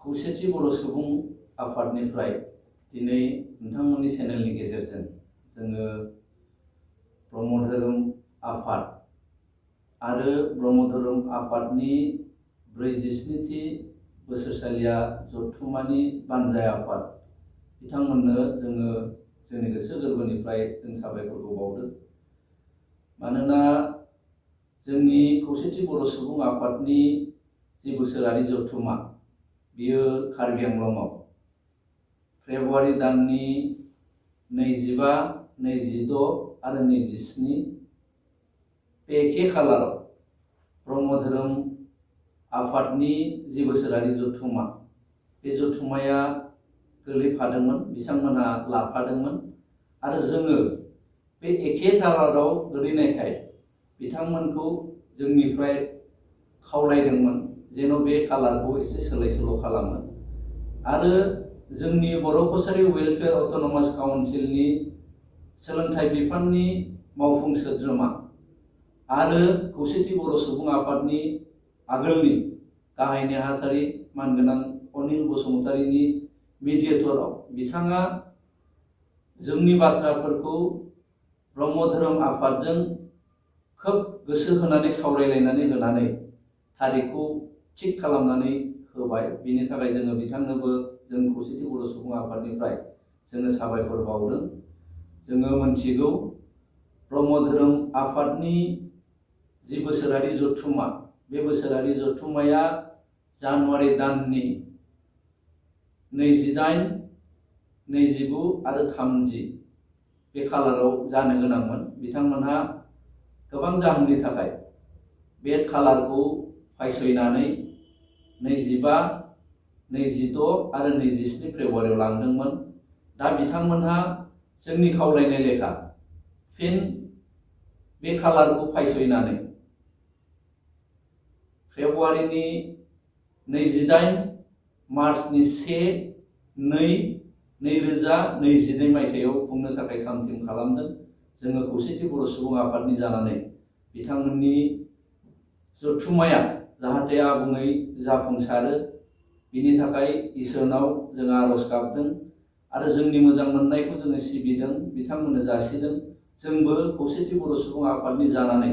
खौसेथि बर' सुबुं आफादनिफ्राय दिनै नोंथांमोननि चेनेलनि गेजेरजों जोङो ब्रह्म धोरोम आफाद आरो ब्रह्म धोरोम आफादनि 47थि बोसोरसालिया जथुम्मानि बानजाय आफाद बिथांमोननो जोङो जोंनि गोसो गोरबोनिफ्राय जों साबायखरखौ बावदों। मानोना जोंनि खौसेथि बर' सुबुं आफादनि जि बोसोरारि जथुम्मा बियो कार्बि आंलंआव फेब्रुवारि दाननि 25, 26 आरो 27 बे एखे खालाराव ब्रह्म धोरोम आफादनि जि बोसोरारि जथुम्मा बे जथुम्माया गोलैफादोंमोन, बिथांमोनहा लाफादोंमोन आरो जोङो बे एखे खालाराव गोलैनायखाय बिथांमोनखौ जोंनिफ्राय खावलायदोंमोन जेन' बे कालारखौ एसे सोलाय सोल' खालामो आरो जोंनि बर' कसारी वेलफेयार अट'नमास काउन्सिलनि सोलोंथाइ बिफाननि मावफुं सोद्रोमा आरो खौसेथि बर' सुबुं आफादनि आगोलनि गाहाय नेहाथारि मानगोनां अनिल बसुमतारीनि मिडिएटराव बिथाङा जोंनि बाथ्राफोरखौ ब्रह्म धोरोम आफादजों खोब गोसो होनानै सावरायलायनानै होनानै थारिखखौ थिग खालामनानै होबाय। बिनि थाखाय जोङो बिथांनोबो जों खौसेथि बर' सुबुं आफादनिफ्राय जोङो साबायखर बावदों। जोङो मोनथिगौ ब्रह्म धोरोम आफादनि जि बोसोरारि जथुम्मा बे बोसोरारि जथुम्माया जानुवारि दाननि 28, 29 आरो 30 बे खालाराव जानो गोनांमोन। बिथांमोनहा गोबां जाहोननि थाखाय बे खालारखौ फायसयनानै 25, 26 आरो 27 फेब्रुवारियाव लांदोंमोन। दा बिथांमोनहा जोंनि खावलायनाय लेखा फिन बे खालारखौ फायसयनानै फेब्रुवारिनि 28, मार्चनि 1-2-2022 मायथाइयाव खुंनो थाखाय थाम-थिम खालामदों। जोङो खौसेथि बर' सुबुं आफादनि जानानै बिथांमोननि जथुम्माया जाहाथे आबुङै जाफुंसारो बिनि थाखाय इसोरनाव जों आरज गाबदों आरो जोंनि मोजां मोननायखौ जोङो सिबिदों, बिथांमोननो जासिदों। जोंबो खौसेथि बर' सुबुं आफादनि जानानै